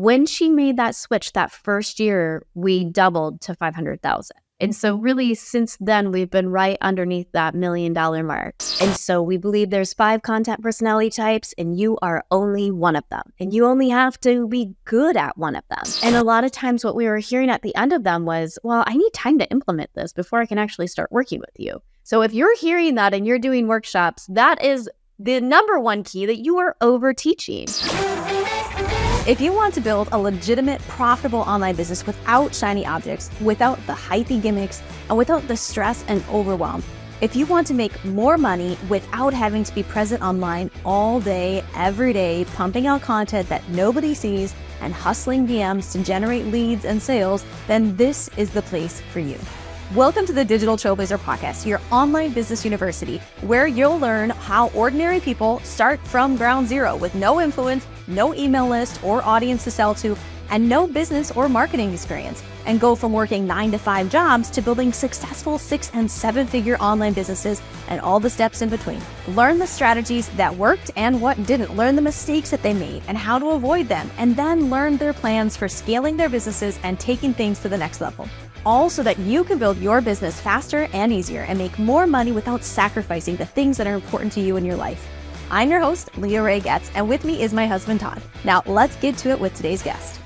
When she made that switch that first year, we doubled to 500,000. And so really since then, we've been right underneath that $1 million mark. And so we believe there's 5 content personality types and you are only one of them. And you only have to be good at one of them. And a lot of times what we were hearing at the end of them was, well, I need time to implement this before I can actually start working with you. So if you're hearing that and you're doing workshops, that is the number one key that you are over teaching. If you want to build a legitimate, profitable online business without shiny objects, without the hypey gimmicks, and without the stress and overwhelm, if you want to make more money without having to be present online all day, every day, pumping out content that nobody sees and hustling DMs to generate leads and sales, then this is the place for you. Welcome to the Digital Trailblazer Podcast, your online business university, where you'll learn how ordinary people start from ground zero with no influence, no email list or audience to sell to, and no business or marketing experience, and go from working 9-to-5 jobs to building successful 6- and 7-figure online businesses and all the steps in between. Learn the strategies that worked and what didn't. Learn the mistakes that they made and how to avoid them, and then learn their plans for scaling their businesses and taking things to the next level. All so that you can build your business faster and easier and make more money without sacrificing the things that are important to you in your life. I'm your host, Leah Ray Getz, and with me is my husband, Todd. Now, let's get to it with today's guest.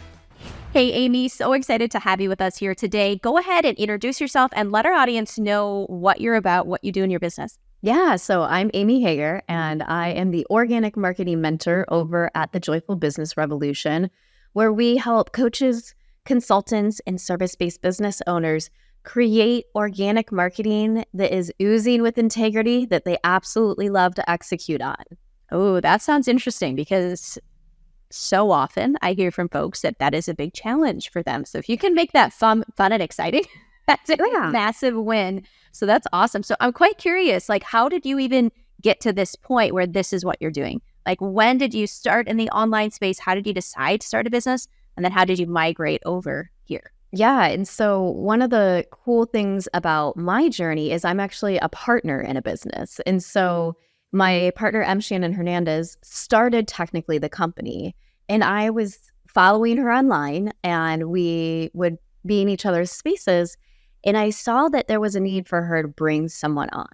Hey, Amy, so excited to have you with us here today. Go ahead and introduce yourself and let our audience know what you're about, what you do in your business. Yeah, so I'm Amy Hager, and I am the organic marketing mentor over at the Joyful Business Revolution, where we help coaches, consultants, and service-based business owners create organic marketing that is oozing with integrity that they absolutely love to execute on. Oh, that sounds interesting because so often I hear from folks that is a big challenge for them. So if you can make that fun and exciting, that's a massive win. So that's awesome. So I'm quite curious, like, how did you even get to this point where this is what you're doing? Like, when did you start in the online space? How did you decide to start a business? And then how did you migrate over here? Yeah, and so one of the cool things about my journey is I'm actually a partner in a business. And so my partner, M. Shannon Hernandez, started technically the company. And I was following her online and we would be in each other's spaces. And I saw that there was a need for her to bring someone on.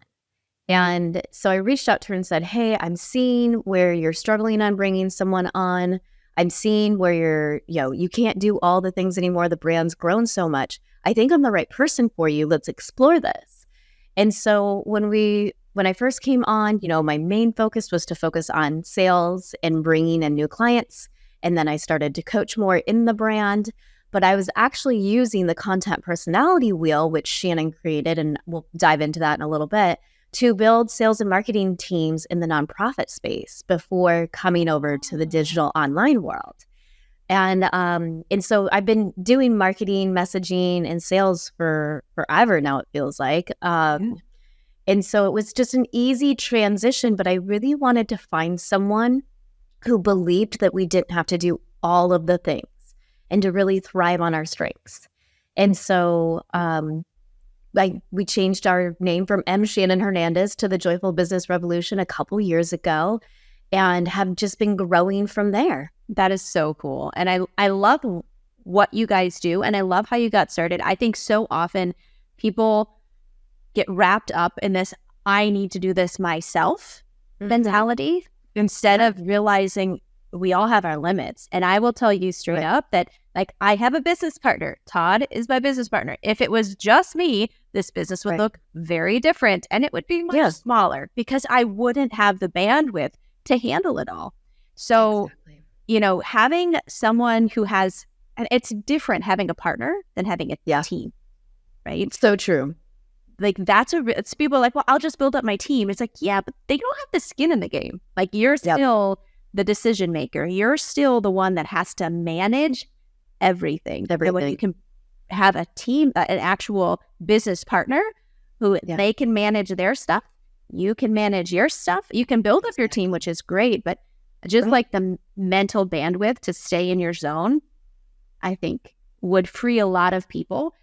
And so I reached out to her and said, hey, I'm seeing where you're struggling on bringing someone on. I'm seeing where you can't do all the things anymore. The brand's grown so much. I think I'm the right person for you. Let's explore this. And so when I first came on, my main focus was to focus on sales and bringing in new clients. And then I started to coach more in the brand. But I was actually using the content personality wheel, which Shannon created, and we'll dive into that in a little bit, to build sales and marketing teams in the nonprofit space before coming over to the digital online world. And so I've been doing marketing, messaging, and sales for forever now, it feels like. And so it was just an easy transition, but I really wanted to find someone who believed that we didn't have to do all of the things and to really thrive on our strengths. And so we changed our name from M. Shannon Hernandez to the Joyful Business Revolution a couple years ago and have just been growing from there. That is so cool. And I love what you guys do, and I love how you got started. I think so often people get wrapped up in this, I need to do this myself mentality, instead of realizing we all have our limits. And I will tell you straight up that, like, I have a business partner. Todd is my business partner. If it was just me, this business would look very different and it would be much smaller because I wouldn't have the bandwidth to handle it all. So, having someone who has, and it's different having a partner than having a team, right? So true. Like, it's people are like, well, I'll just build up my team. It's like, yeah, but they don't have the skin in the game. Like, you're still the decision maker. You're still the one that has to manage everything. And when you can have a team, an actual business partner who they can manage their stuff, you can manage your stuff, you can build up your team, which is great, but just like the mental bandwidth to stay in your zone, I think would free a lot of people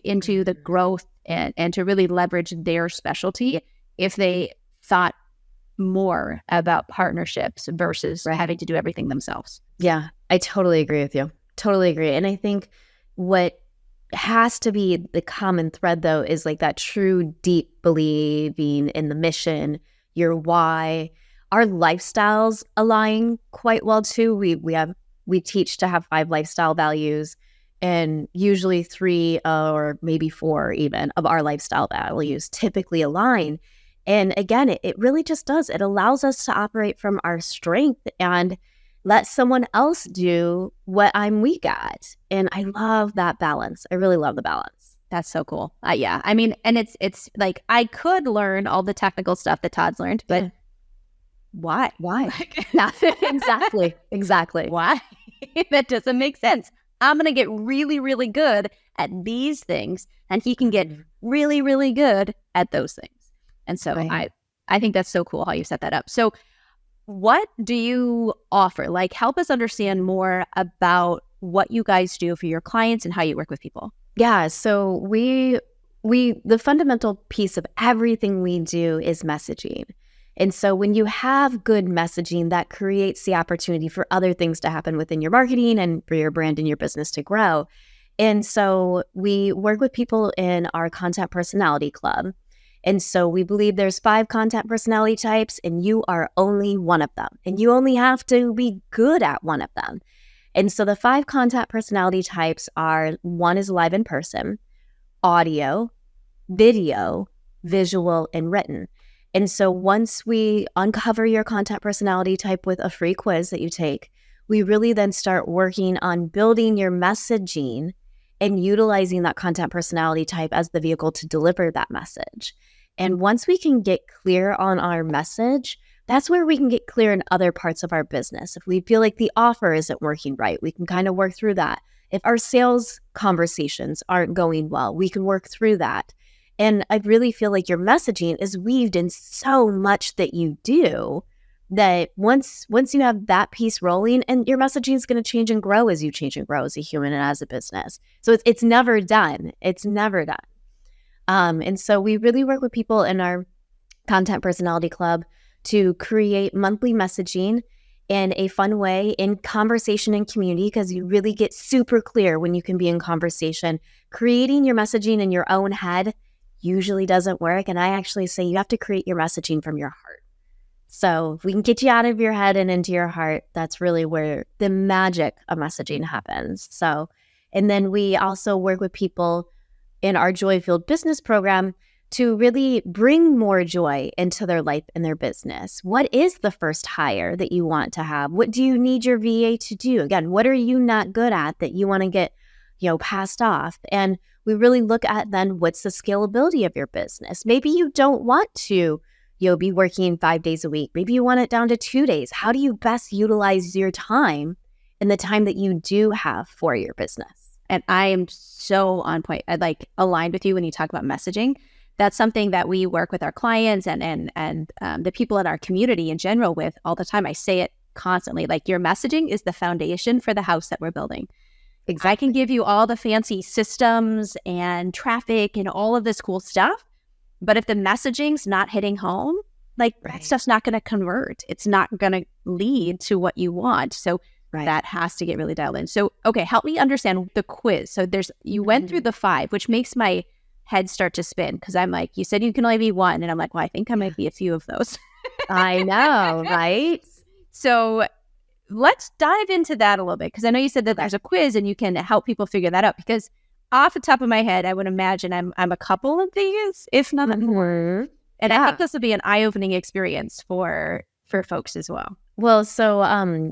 into the growth and to really leverage their specialty if they thought more about partnerships versus having to do everything themselves. Yeah, I totally agree with you. Totally agree. And I think what has to be the common thread, though, is like that true deep believing in the mission, your why. Our lifestyles align quite well too. We teach to have 5 lifestyle values, and usually 3 or maybe 4 even of our lifestyle values typically align. And again, it really just does. It allows us to operate from our strength and let someone else do what I'm weak at. And I love that balance. I really love the balance. That's so cool. Yeah. I mean, and it's like I could learn all the technical stuff that Todd's learned, but why? Why? Exactly. Why? That doesn't make sense. I'm going to get really, really good at these things, and he can get really, really good at those things. And so I think that's so cool how you set that up. So what do you offer? Like, help us understand more about what you guys do for your clients and how you work with people. Yeah. So the fundamental piece of everything we do is messaging. And so when you have good messaging, that creates the opportunity for other things to happen within your marketing and for your brand and your business to grow. And so we work with people in our content personality club. And so we believe there's 5 content personality types, and you are only one of them. And you only have to be good at one of them. And so the 5 content personality types are: 1 is live in person, audio, video, visual, and written. And so once we uncover your content personality type with a free quiz that you take, we really then start working on building your messaging and utilizing that content personality type as the vehicle to deliver that message. And once we can get clear on our message, that's where we can get clear in other parts of our business. If we feel like the offer isn't working right, we can kind of work through that. If our sales conversations aren't going well, we can work through that. And I really feel like your messaging is weaved in so much that you do, that once you have that piece rolling, and your messaging is going to change and grow as you change and grow as a human and as a business. So it's never done. It's never done. And so we really work with people in our Content Personality Club to create monthly messaging in a fun way, in conversation and community, because you really get super clear when you can be in conversation. Creating your messaging in your own head usually doesn't work. And I actually say you have to create your messaging from your heart. So if we can get you out of your head and into your heart, that's really where the magic of messaging happens. So, and then we also work with people in our Joy-Filled Business program to really bring more joy into their life and their business. What is the first hire that you want to have? What do you need your VA to do? Again, what are you not good at that you want to get, passed off? And we really look at then what's the scalability of your business. Maybe you don't want to, be working 5 days a week. Maybe you want it down to 2 days. How do you best utilize your time and the time that you do have for your business? And I am so on point. I aligned with you when you talk about messaging. That's something that we work with our clients and the people in our community in general with all the time. I say it constantly, like, your messaging is the foundation for the house that we're building. Exactly. I can give you all the fancy systems and traffic and all of this cool stuff, but if the messaging's not hitting home, that stuff's not going to convert. It's not going to lead to what you want. So that has to get really dialed in. So, okay, help me understand the quiz. So you went through the 5, which makes my head start to spin, because I'm like, you said you can only be 1. And I'm like, well, I think I might be a few of those. I know, right? So let's dive into that a little bit, because I know you said that there's a quiz and you can help people figure that out, because off the top of my head, I would imagine I'm a couple of these, if not more. And I think this will be an eye-opening experience for folks as well. Well, so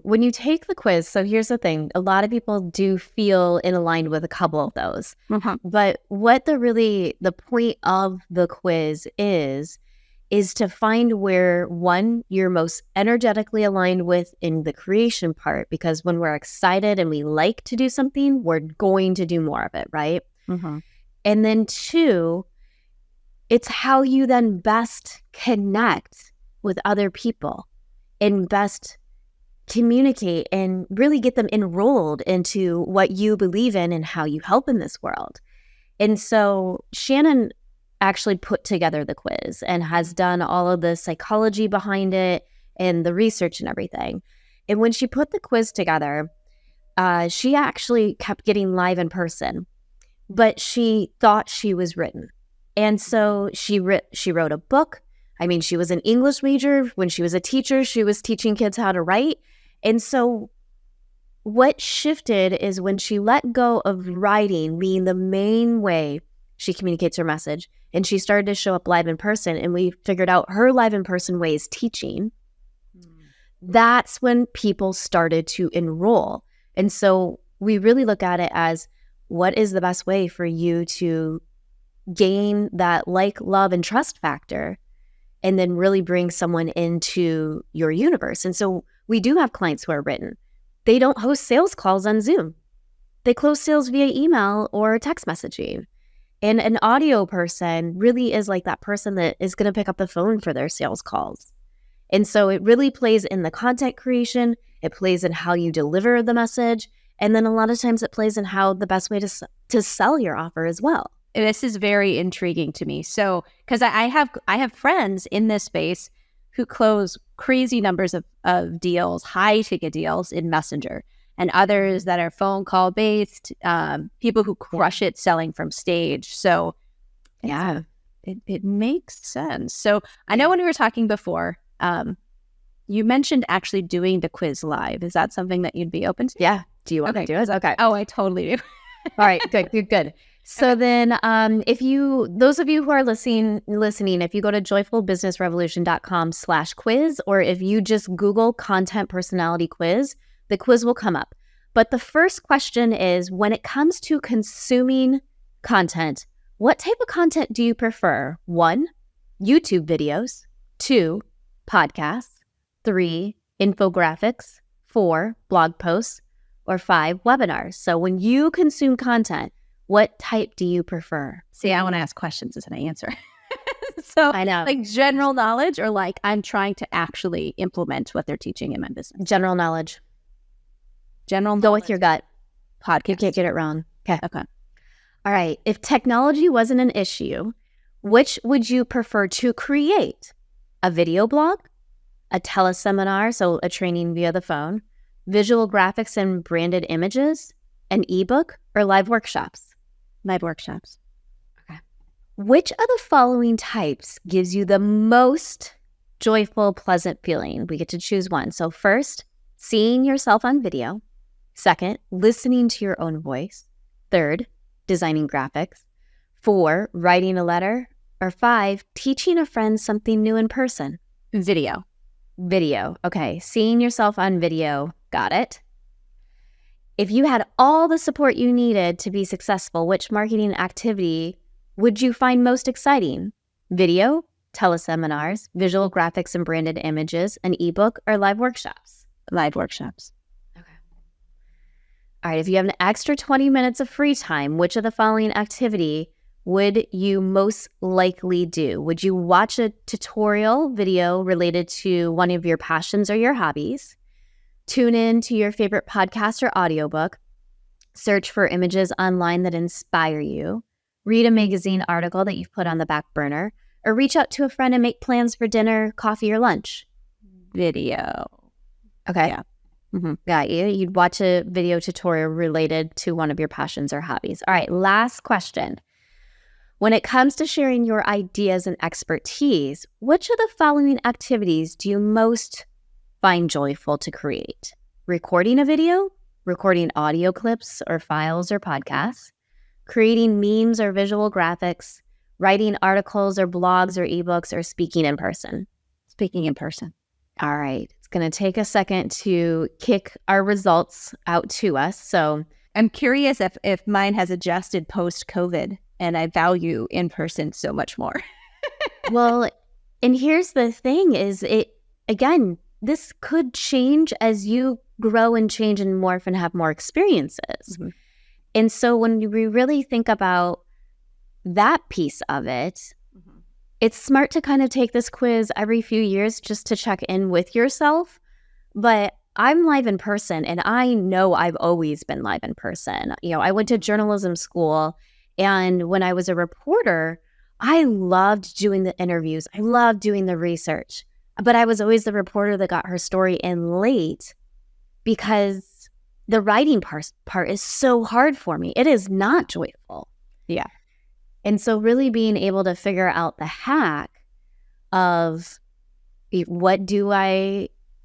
when you take the quiz, so here's the thing. A lot of people do feel in aligned with a couple of those. But what the point of the quiz is to find where, one, you're most energetically aligned with in the creation part, because when we're excited and we like to do something, we're going to do more of it, right? And then 2, it's how you then best connect with other people and best communicate and really get them enrolled into what you believe in and how you help in this world. And so Shannon actually put together the quiz and has done all of the psychology behind it and the research and everything. And when she put the quiz together, she actually kept getting live in person, but she thought she was written. And so she wrote a book. I mean, she was an English major. When she was a teacher, she was teaching kids how to write. And so what shifted is when she let go of writing being the main way she communicates her message, and she started to show up live in person, and we figured out her live in person way is teaching. That's when people started to enroll. And so we really look at it as, what is the best way for you to gain that like, love, and trust factor, and then really bring someone into your universe? And so we do have clients who are written. They don't host sales calls on Zoom. They close sales via email or text messaging. And an audio person really is like that person that is going to pick up the phone for their sales calls. And so it really plays in the content creation. It plays in how you deliver the message. And then a lot of times it plays in how the best way to sell your offer as well. This is very intriguing to me. So, because I have friends in this space who close crazy numbers of deals, high ticket deals in Messenger, and others that are phone call based, people who crush it selling from stage. So yeah, it makes sense. So I know when we were talking before, you mentioned actually doing the quiz live. Is that something that you'd be open to? Yeah. Do you want to do it? Okay. Oh, I totally do. All right. Good. So then those of you who are listening, if you go to joyfulbusinessrevolution.com/quiz, or if you just Google content personality quiz, the quiz will come up. But the first question is, when it comes to consuming content, what type of content do you prefer? 1, YouTube videos. 2, podcasts. 3, infographics. 4, blog posts. Or 5, webinars. So when you consume content, what type do you prefer? See, I want to ask questions instead of answer. So I know. Like general knowledge, or like I'm trying to actually implement what they're teaching in my business? General knowledge. General knowledge. Go with your gut. Podcast. You can't get it wrong. Okay. Okay. All right. If technology wasn't an issue, which would you prefer to create? A video blog, a teleseminar, so a training via the phone, visual graphics and branded images, an ebook, or live workshops? Live workshops. Okay. Which of the following types gives you the most joyful, pleasant feeling? We get to choose one. So first, seeing yourself on video. Second, listening to your own voice. Third, designing graphics. 4, writing a letter. Or 5, teaching a friend something new in person. Video. Okay. Seeing yourself on video. Got it. If you had all the support you needed to be successful, which marketing activity would you find most exciting? Video, teleseminars, visual graphics and branded images, an ebook, or live workshops? Live workshops. Okay. All right. If you have an extra 20 minutes of free time, which of the following activity would you most likely do? Would you watch a tutorial video related to one of your passions or your hobbies? Tune in to your favorite podcast or audiobook, search for images online that inspire you, read a magazine article that you've put on the back burner, or reach out to a friend and make plans for dinner, coffee, or lunch? Video. Okay. Yeah. Got you. You'd watch a video tutorial related to one of your passions or hobbies. All right, last question. When it comes to sharing your ideas and expertise, which of the following activities do you most find joyful to create? Recording a video, recording audio clips or files or podcasts, creating memes or visual graphics, writing articles or blogs or ebooks, or speaking in person? Speaking in person. All right. It's going to take a second to kick our results out to us. So I'm curious if mine has adjusted post-COVID, and I value in person so much more. well, and here's the thing is this could change as you grow and change and morph and have more experiences. Mm-hmm. And so when we really think about that piece of it, it's smart to kind of take this quiz every few years just to check in with yourself. But I'm live in person, and I know I've always been live in person. I went to journalism school, and when I was a reporter, I loved doing the interviews. I loved doing the research. But I was always the reporter that got her story in late because the writing part is so hard for me. It is not joyful. Yeah. And so really being able to figure out the hack of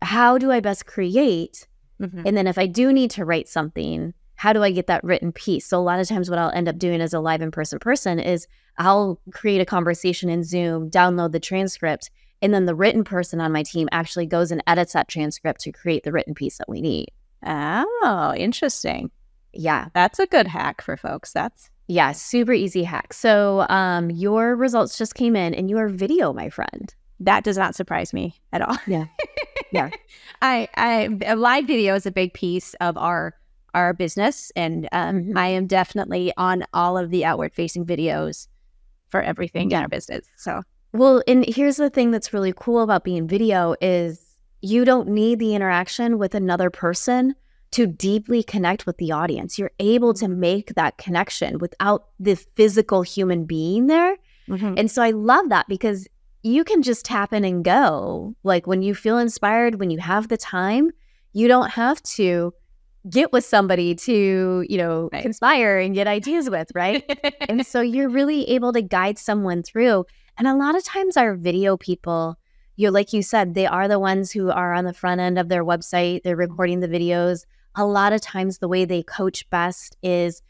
how do I best create? Mm-hmm. And then if I do need to write something, how do I get that written piece? So a lot of times what I'll end up doing as a live in-person person is I'll create a conversation in Zoom, download the transcript, and then the written person on my team actually goes and edits that transcript to create the written piece that we need. Oh, interesting. Yeah. That's a good hack for folks. Yeah, super easy hack. So your results just came in and you are video, my friend. That does not surprise me at all. Yeah. Yeah. A live video is a big piece of our business, and I am definitely on all of the outward facing videos for everything in our business. So, well, and here's the thing that's really cool about being video is you don't need the interaction with another person to deeply connect with the audience. You're able to make that connection without the physical human being there. mm-hmm. And so I love that because you can just tap in and go. Like when you feel inspired, when you have the time, you don't have to get with somebody to, Right. conspire and get ideas with, right? And so you're really able to guide someone through. And a lot of times our video people, like you said, they are the ones who are on the front end of their website. They're recording the videos. A lot of times the way they coach best is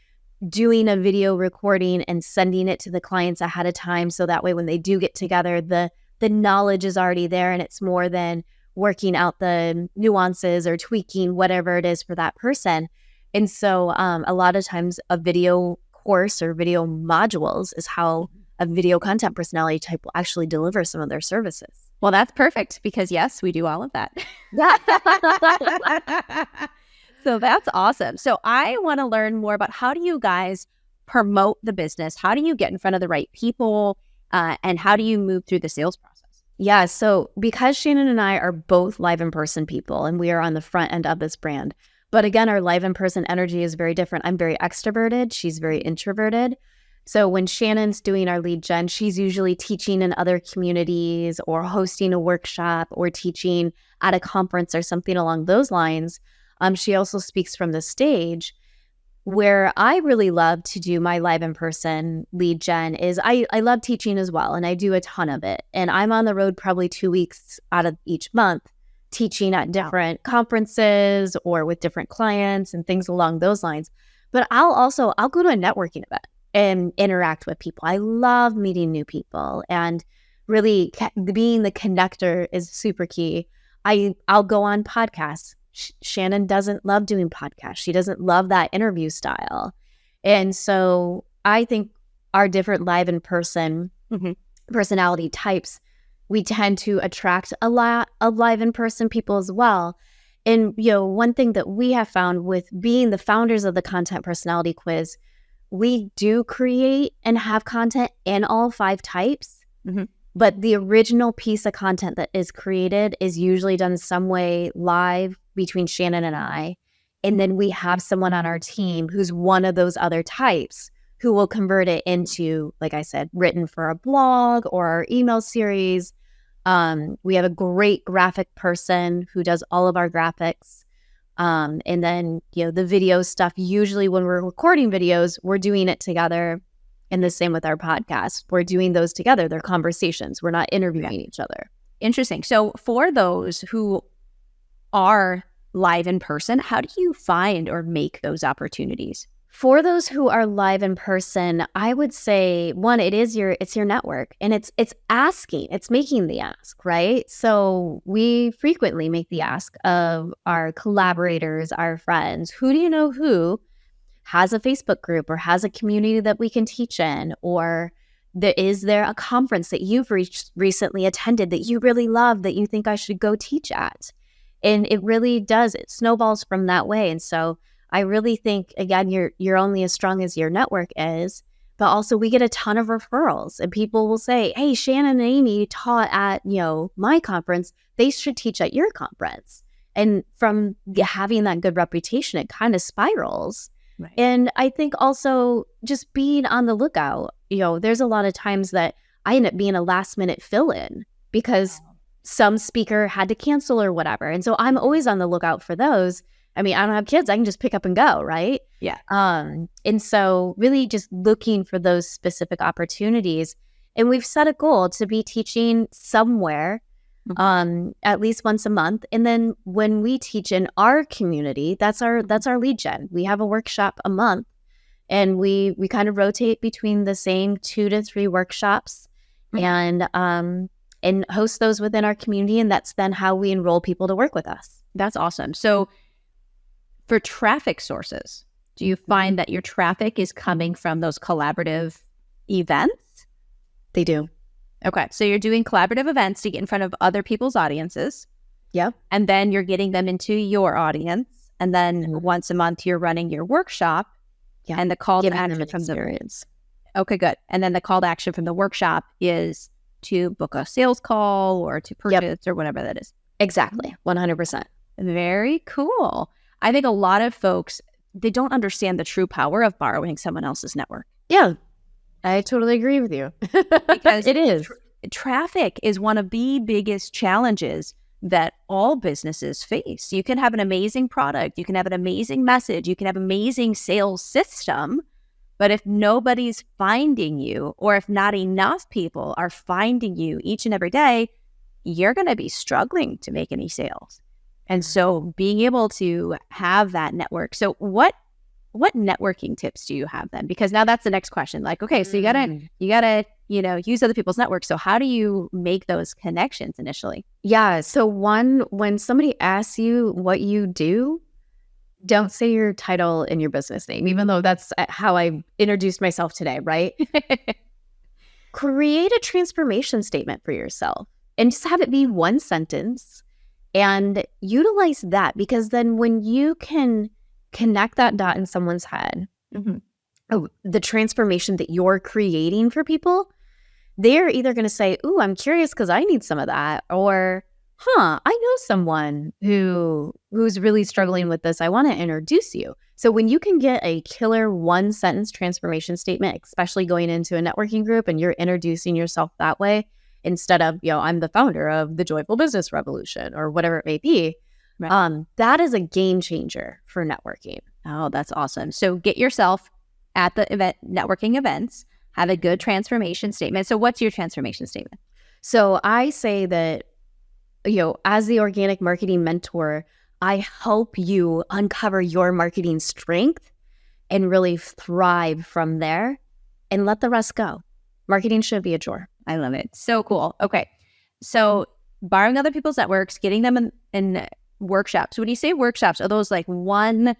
doing a video recording and sending it to the clients ahead of time. So that way, when they do get together, the knowledge is already there and it's more than working out the nuances or tweaking whatever it is for that person. And so a lot of times a video course or video modules is how a video content personality type will actually deliver some of their services. Well, that's perfect because yes, we do all of that. So that's awesome. So I want to learn more about how do you guys promote the business? How do you get in front of the right people? And how do you move through the sales process? Yeah. So because Shannon and I are both live in-person people and we are on the front end of this brand, but again, our live in-person energy is very different. I'm very extroverted. She's very introverted. So when Shannon's doing our lead gen, she's usually teaching in other communities or hosting a workshop or teaching at a conference or something along those lines. She also speaks from the stage. Where I really love to do my live in-person lead gen is I love teaching as well, and I do a ton of it. And I'm on the road probably 2 weeks out of each month teaching at different conferences or with different clients and things along those lines. But I'll go to a networking event and interact with people. I love meeting new people, and really being the connector is super key. I'll go on podcasts. Shannon doesn't love doing podcasts. She doesn't love that interview style. And so I think our different live in-person personality types, we tend to attract a lot of live in-person people as well. And, one thing that we have found with being the founders of the Content Personality Quiz, we do create and have content in all 5 types. Mm-hmm. But the original piece of content that is created is usually done some way live between Shannon and I. And then we have someone on our team who's one of those other types who will convert it into, like I said, written for a blog or our email series. We have a great graphic person who does all of our graphics. And then, the video stuff, usually when we're recording videos, we're doing it together. And the same with our podcast. We're doing those together. They're conversations. We're not interviewing each other. Interesting. So for those who are live in person, how do you find or make those opportunities? For those who are live in person, I would say, one, it's your network, and it's making the ask, right? So we frequently make the ask of our collaborators, our friends, who do you know who has a Facebook group or has a community that we can teach in, or is there a conference that you've recently attended that you really love that you think I should go teach at? And it really does. It snowballs from that way. And so I really think, again, you're only as strong as your network is, but also we get a ton of referrals, and people will say, hey, Shannon and Amy taught at, my conference. They should teach at your conference. And from having that good reputation, it kind of spirals. Right. And I think also just being on the lookout, there's a lot of times that I end up being a last minute fill-in because some speaker had to cancel or whatever. And so I'm always on the lookout for those. I mean, I don't have kids. I can just pick up and go, right? Yeah. And so really just looking for those specific opportunities. And we've set a goal to be teaching somewhere at least once a month. And then when we teach in our community, that's our lead gen. We have a workshop a month, and we kind of rotate between the same 2 to 3 workshops and host those within our community. And that's then how we enroll people to work with us. That's awesome. So for traffic sources, do you find that your traffic is coming from those collaborative events? They do. Okay. So you're doing collaborative events to get in front of other people's audiences. Yep. And then you're getting them into your audience. And then once a month, you're running your workshop. Yeah. And the call to Giving them action an from experience. Okay, good. And then the call to action from the workshop is to book a sales call or to purchase or whatever that is. Exactly. 100%. Very cool. I think a lot of folks, they don't understand the true power of borrowing someone else's network. Yeah, I totally agree with you. Because it is. Traffic is one of the biggest challenges that all businesses face. You can have an amazing product, you can have an amazing message, you can have an amazing sales system, but if nobody's finding you, or if not enough people are finding you each and every day, you're going to be struggling to make any sales. And so being able to have that network. So what networking tips do you have then? Because now that's the next question. Like, okay, so you gotta, use other people's networks. So how do you make those connections initially? Yeah. So one, when somebody asks you what you do, don't say your title and your business name, even though that's how I introduced myself today, right? Create a transformation statement for yourself and just have it be one sentence and utilize that, because then when you can connect that dot in someone's head, the transformation that you're creating for people, they're either going to say, "Ooh, I'm curious because I need some of that," or, "Huh, I know someone who's really struggling with this. I want to introduce you." So when you can get a killer one sentence transformation statement, especially going into a networking group and you're introducing yourself that way, instead of, I'm the founder of the Joyful Business Revolution or whatever it may be, right. That is a game changer for networking. Oh, that's awesome. So get yourself at the networking events, have a good transformation statement. So what's your transformation statement? So I say that, as the organic marketing mentor, I help you uncover your marketing strength and really thrive from there and let the rest go. Marketing should be a chore. I love it. So cool. Okay. So borrowing other people's networks, getting them in workshops. When you say workshops, are those like 1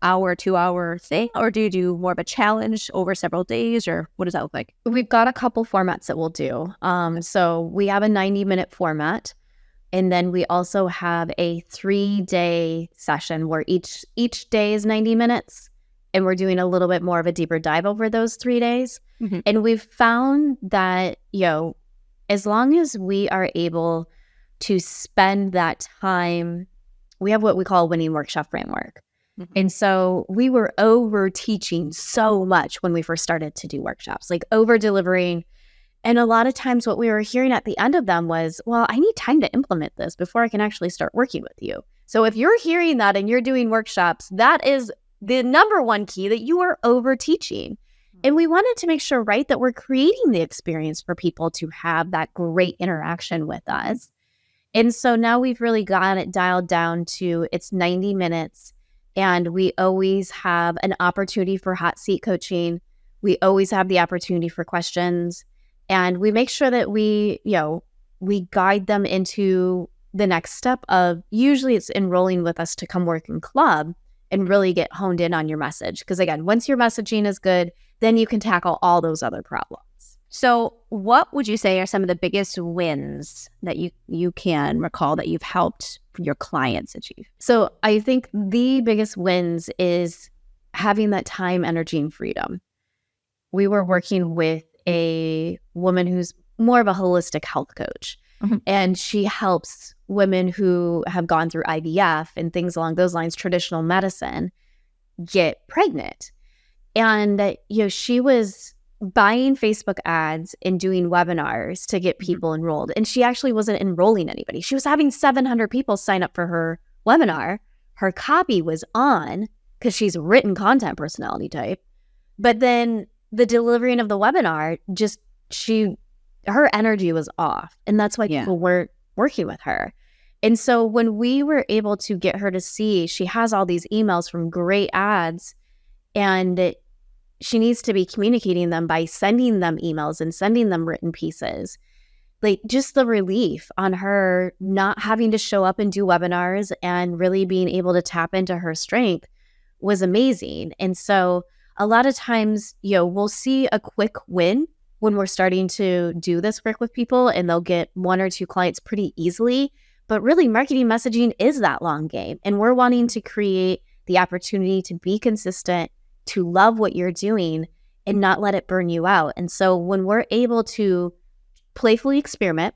hour, 2 hour thing? Or do you do more of a challenge over several days, or what does that look like? We've got a couple formats that we'll do. So we have a 90-minute format. And then we also have a 3-day session where each day is 90 minutes. And we're doing a little bit more of a deeper dive over those 3 days. And we've found that, as long as we are able to spend that time, we have what we call a winning workshop framework. And so we were over teaching so much when we first started to do workshops, like over delivering. And a lot of times what we were hearing at the end of them was, well, I need time to implement this before I can actually start working with you. So if you're hearing that and you're doing workshops, that is the number one key, that you are over teaching. And we wanted to make sure, right, that we're creating the experience for people to have that great interaction with us. And so now we've really got it dialed down to it's 90 minutes. And we always have an opportunity for hot seat coaching. We always have the opportunity for questions. And we make sure that we guide them into the next step of, usually it's enrolling with us to come work in club and really get honed in on your message. Because again, once your messaging is good, then you can tackle all those other problems. So what would you say are some of the biggest wins that you can recall that you've helped your clients achieve? So I think the biggest wins is having that time, energy, and freedom. We were working with a woman who's more of a holistic health coach. And she helps women who have gone through IVF and things along those lines, traditional medicine, get pregnant. And, she was buying Facebook ads and doing webinars to get people enrolled. And she actually wasn't enrolling anybody. She was having 700 people sign up for her webinar, her copy was on because she's a written content personality type. But then the delivering of the webinar, her energy was off. And that's why people weren't working with her. And so when we were able to get her to see, she has all these emails from great ads, and she needs to be communicating them by sending them emails and sending them written pieces. Like, just the relief on her not having to show up and do webinars and really being able to tap into her strength was amazing. And so a lot of times, we'll see a quick win when we're starting to do this work with people, and they'll get 1 or 2 clients pretty easily. But really, marketing messaging is that long game. And we're wanting to create the opportunity to be consistent, to love what you're doing, and not let it burn you out. And so when we're able to playfully experiment,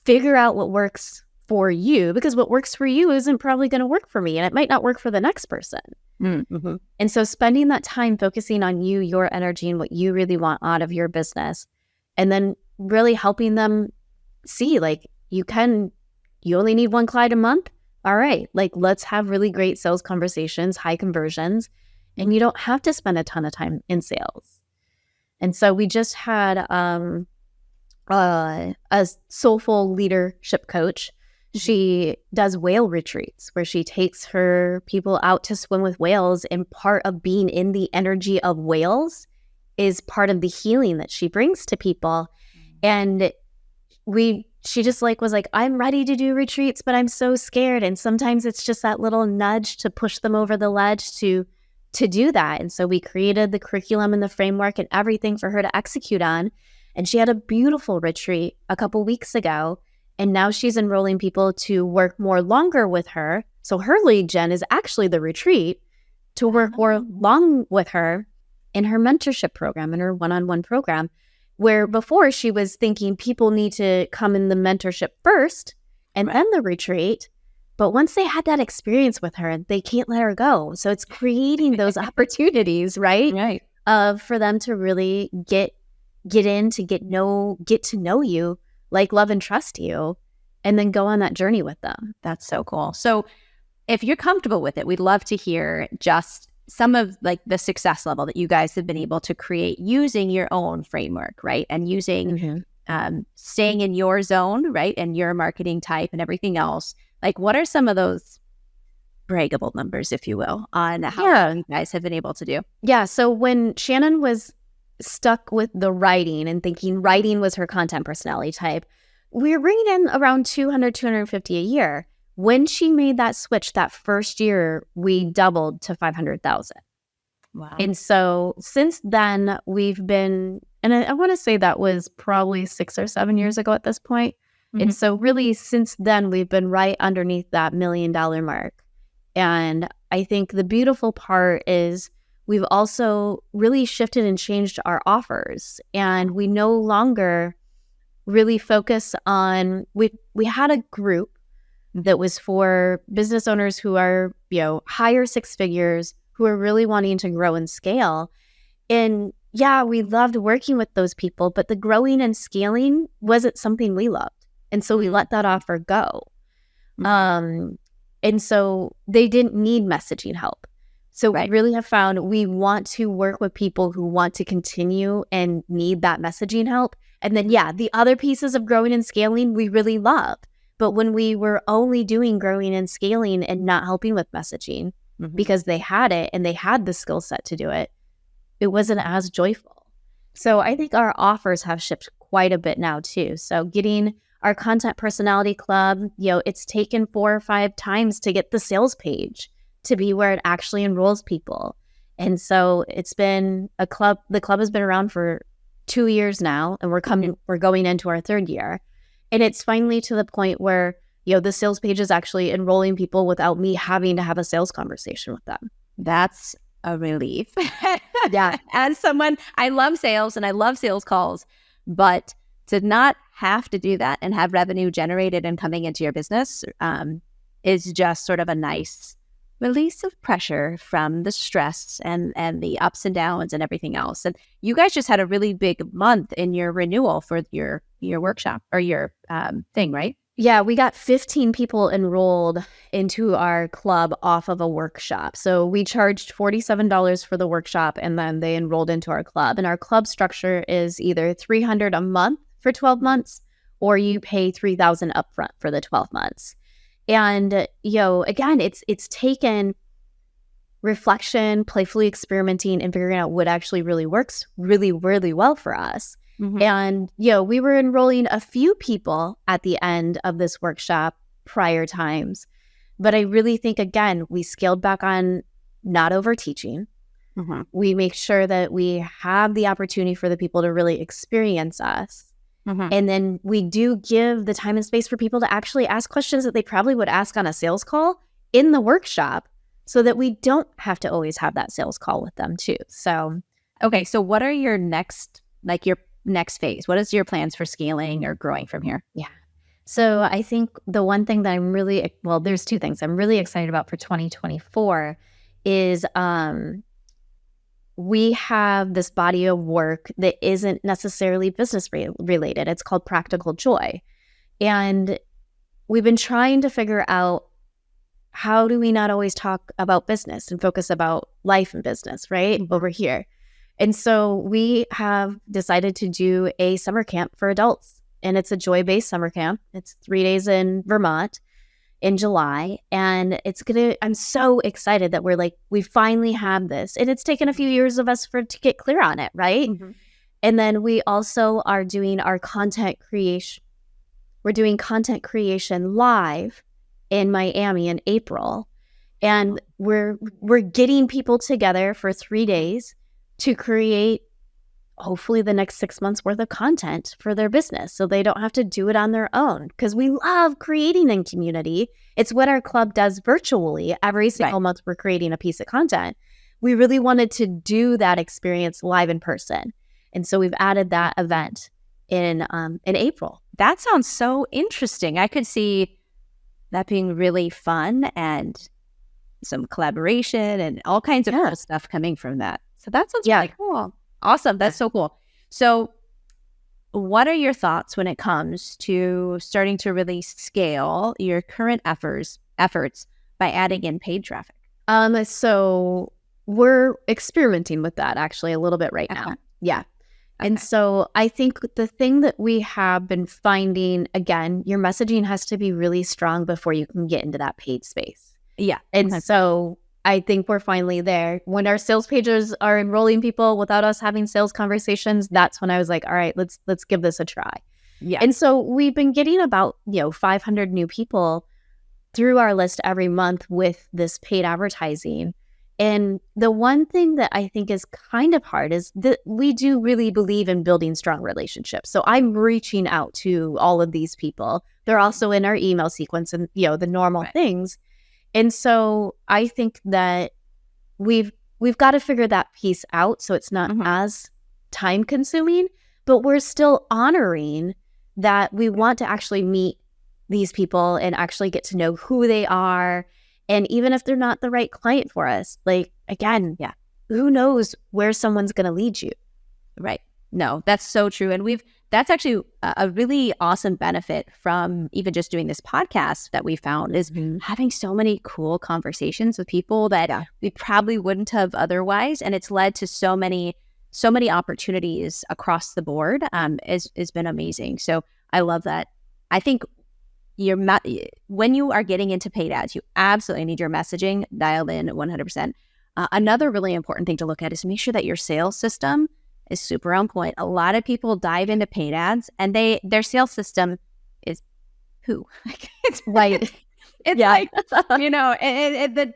figure out what works for you, because what works for you isn't probably going to work for me, and it might not work for the next person. Mm-hmm. And so spending that time focusing on you, your energy, and what you really want out of your business, and then really helping them see, like, you only need 1 client a month. All right, like, let's have really great sales conversations, high conversions, and you don't have to spend a ton of time in sales. And so we just had a soulful leadership coach. She does whale retreats where she takes her people out to swim with whales, and part of being in the energy of whales is part of the healing that she brings to people. And she just was like, I'm ready to do retreats, but I'm so scared. And sometimes it's just that little nudge to push them over the ledge to do that. And so we created the curriculum and the framework and everything for her to execute on. And she had a beautiful retreat a couple weeks ago. And now she's enrolling people to work more longer with her. So her lead gen is actually the retreat, to work more long with her in her mentorship program, in her one-on-one program, where before she was thinking people need to come in the mentorship first and then the retreat. But once they had that experience with her, they can't let her go. So it's creating those opportunities, right? For them to really get in, to get to know you, like, love and trust you, and then go on that journey with them. That's so cool. So if you're comfortable with it, we'd love to hear just some of the success level that you guys have been able to create using your own framework, right? And using staying in your zone, right? And your marketing type and everything else. Like, what are some of those braggable numbers, if you will, on how you guys have been able to do? Yeah. So when Shannon was stuck with the writing and thinking writing was her content personality type, we were bringing in around 200, 250 a year. When she made that switch that first year, we doubled to 500,000. Wow. And so since then, we've been, and I want to say that was probably 6 or 7 years ago at this point. Mm-hmm. And so really since then, we've been right underneath that $1 million mark. And I think the beautiful part is we've also really shifted and changed our offers. And we no longer really focus on, we had a group that was for business owners who are, higher 6 figures, who are really wanting to grow and scale. And we loved working with those people, but the growing and scaling wasn't something we loved. And so we let that offer go. Mm-hmm. And so they didn't need messaging help. So we really have found we want to work with people who want to continue and need that messaging help. And then, the other pieces of growing and scaling we really love. But when we were only doing growing and scaling and not helping with messaging because they had it and they had the skill set to do it, it wasn't as joyful. So I think our offers have shifted quite a bit now too. So getting our content personality club, it's taken 4 or 5 times to get the sales page to be where it actually enrolls people. And so it's been a club. The club has been around for 2 years now, and we're going into our 3rd year. And it's finally to the point where, the sales page is actually enrolling people without me having to have a sales conversation with them. That's a relief. Yeah. As someone, I love sales and I love sales calls, but to not have to do that and have revenue generated and coming into your business is just sort of a nice release of pressure from the stress and the ups and downs and everything else. And you guys just had a really big month in your renewal for your workshop or your thing, right? Yeah, we got 15 people enrolled into our club off of a workshop. So we charged $47 for the workshop, and then they enrolled into our club. And our club structure is either $300 a month for 12 months, or you pay $3,000 upfront for the 12 months. And, again, it's taken reflection, playfully experimenting, and figuring out what actually really works really, really well for us. Mm-hmm. And, we were enrolling a few people at the end of this workshop prior times. But I really think, again, we scaled back on not over teaching. Mm-hmm. We make sure that we have the opportunity for the people to really experience us. Mm-hmm. And then we do give the time and space for people to actually ask questions that they probably would ask on a sales call in the workshop, so that we don't have to always have that sales call with them too. So, okay. So what are your next phase? What is your plans for scaling or growing from here? Yeah. So I think the one thing that there's two things I'm really excited about for 2024 is we have this body of work that isn't necessarily business related. It's called Practical Joy. And we've been trying to figure out, how do we not always talk about business and focus about life and business, right? Over here. And so we have decided to do a summer camp for adults, and it's a joy-based summer camp. It's 3 days in Vermont in July, and I'm so excited that we finally have this, and it's taken a few years of us to get clear on it, right? Mm-hmm. And then we also are doing our content creation. We're doing content creation live in Miami in April, and we're getting people together for 3 days to create hopefully the next 6 months worth of content for their business, so they don't have to do it on their own, because we love creating in community. It's what our club does virtually. Every single month we're creating a piece of content. We really wanted to do that experience live in person, and so we've added that event in April. That sounds so interesting. I could see that being really fun and some collaboration and all kinds of cool stuff coming from that. So that sounds really cool. Awesome. That's so cool. So what are your thoughts when it comes to starting to really scale your current efforts by adding in paid traffic? So we're experimenting with that actually a little bit right now. Yeah. Okay. And so I think the thing that we have been finding, again, your messaging has to be really strong before you can get into that paid space. Yeah. And so I think we're finally there. When our sales pages are enrolling people without us having sales conversations, that's when I was like, all right, let's give this a try. Yeah. And so we've been getting about 500 new people through our list every month with this paid advertising. And the one thing that I think is kind of hard is that we do really believe in building strong relationships. So I'm reaching out to all of these people. They're also in our email sequence and, the normal things. And so I think that we've got to figure that piece out so it's not as time consuming, but we're still honoring that we want to actually meet these people and actually get to know who they are. And even if they're not the right client for us, who knows where someone's going to lead you? Right. No, that's so true. And that's actually a really awesome benefit from even just doing this podcast that we found is having so many cool conversations with people that we probably wouldn't have otherwise. And it's led to so many opportunities across the board. Has been amazing. So I love that. I think when you are getting into paid ads, you absolutely need your messaging dialed in 100%. Another really important thing to look at is make sure that your sales system is super on point. A lot of people dive into paid ads and their sales system is poo. It's right. It's like,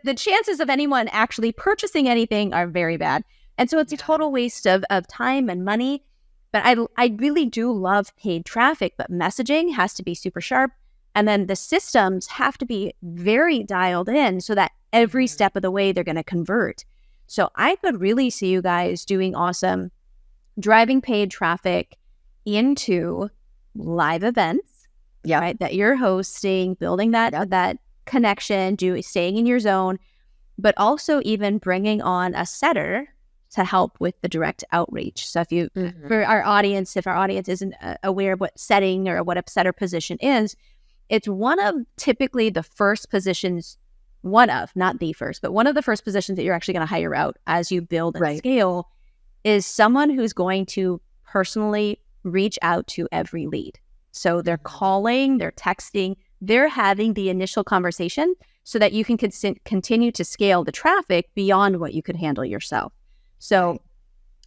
the chances of anyone actually purchasing anything are very bad. And so it's a total waste of time and money. But I really do love paid traffic, but messaging has to be super sharp. And then the systems have to be very dialed in so that every step of the way they're going to convert. So I could really see you guys doing awesome, driving paid traffic into live events, right, that you're hosting, building that connection, staying in your zone, but also even bringing on a setter to help with the direct outreach. So if for our audience, if our audience isn't aware of what setting or what a setter position is, it's one of typically the first positions, not the first, but one of the first positions that you're actually going to hire out as you build and scale is someone who's going to personally reach out to every lead. So they're calling, they're texting, they're having the initial conversation so that you can continue to scale the traffic beyond what you could handle yourself. So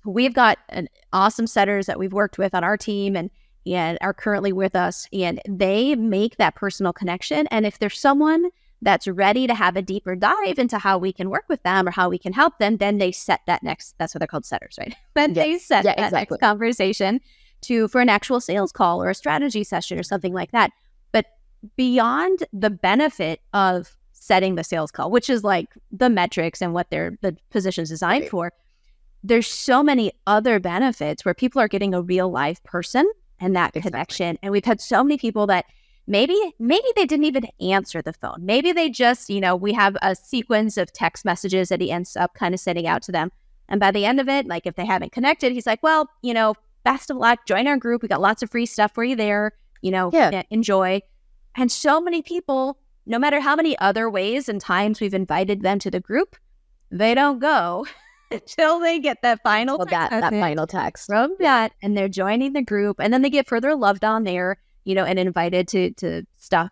we've got an awesome setters that we've worked with on our team and are currently with us, and they make that personal connection. And if there's someone that's ready to have a deeper dive into how we can work with them or how we can help them, then they set that next, that's what they're called, setters, right? Then they set that next conversation for an actual sales call or a strategy session or something like that. But beyond the benefit of setting the sales call, which is like the metrics and what the position's designed for, there's so many other benefits where people are getting a real live person and that connection. And we've had so many people that maybe they didn't even answer the phone. Maybe they just, we have a sequence of text messages that he ends up kind of sending out to them. And by the end of it, like if they haven't connected, he's like, well, best of luck, join our group. We got lots of free stuff for you there, enjoy. And so many people, no matter how many other ways and times we've invited them to the group, they don't go until they get that final final text from that, and they're joining the group, and then they get further loved on there, and invited to stuff,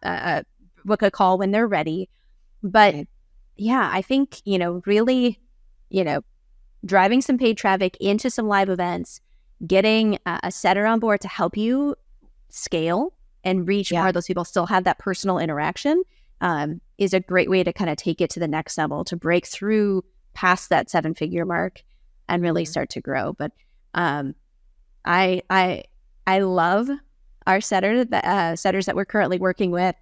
book a call when they're ready. But I think, really, driving some paid traffic into some live events, getting a setter on board to help you scale and reach more of those people, still have that personal interaction, is a great way to kind of take it to the next level, to break through past that 7-figure mark and really start to grow. But I love our setters that we're currently working with.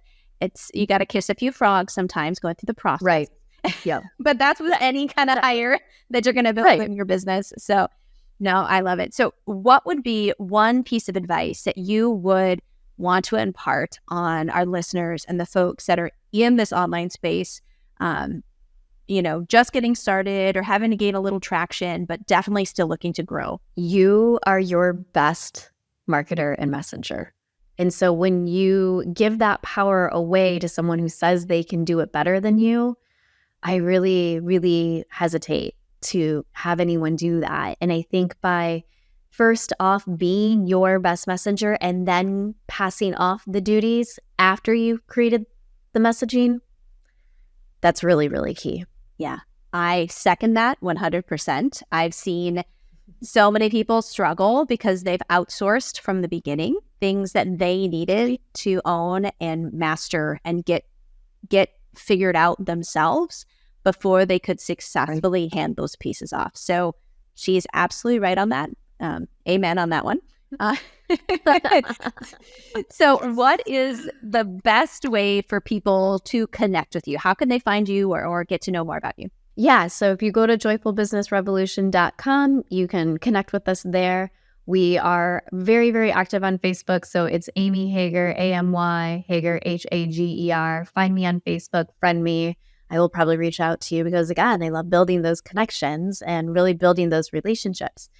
You got to kiss a few frogs sometimes going through the process. Right. Yeah. But that's with any kind of hire that you're going to build in your business. So no, I love it. So what would be one piece of advice that you would want to impart on our listeners and the folks that are in this online space, just getting started or having to gain a little traction, but definitely still looking to grow? You are your best marketer and messenger. And so when you give that power away to someone who says they can do it better than you, I really, really hesitate to have anyone do that. And I think by first off being your best messenger and then passing off the duties after you've created the messaging, that's really, really key. Yeah, I second that 100%. I've seen so many people struggle because they've outsourced from the beginning things that they needed to own and master and get figured out themselves before they could successfully hand those pieces off. So she's absolutely right on that. Amen on that one. So what is the best way for people to connect with you? How can they find you or get to know more about you? Yeah, so if you go to joyfulbusinessrevolution.com, you can connect with us there. We are very, very active on Facebook. So it's Amy Hager, AMY, Hager, HAGER. Find me on Facebook, friend me. I will probably reach out to you because, again, I love building those connections and really building those relationships.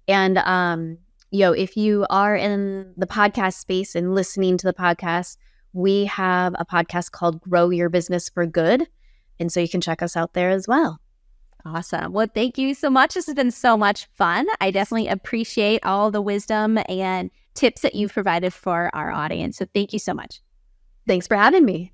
And, if you are in the podcast space and listening to the podcast, we have a podcast called Grow Your Business for Good. And so you can check us out there as well. Awesome. Well, thank you so much. This has been so much fun. I definitely appreciate all the wisdom and tips that you've provided for our audience. So thank you so much. Thanks for having me.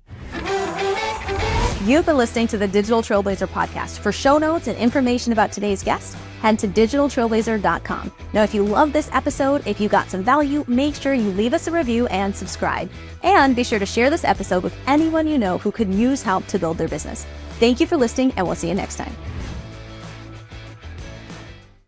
You've been listening to the Digital Trailblazer podcast. For show notes and information about today's guest, head to digitaltrailblazer.com. Now, if you love this episode, if you got some value, make sure you leave us a review and subscribe. And be sure to share this episode with anyone you know who could use help to build their business. Thank you for listening, and we'll see you next time.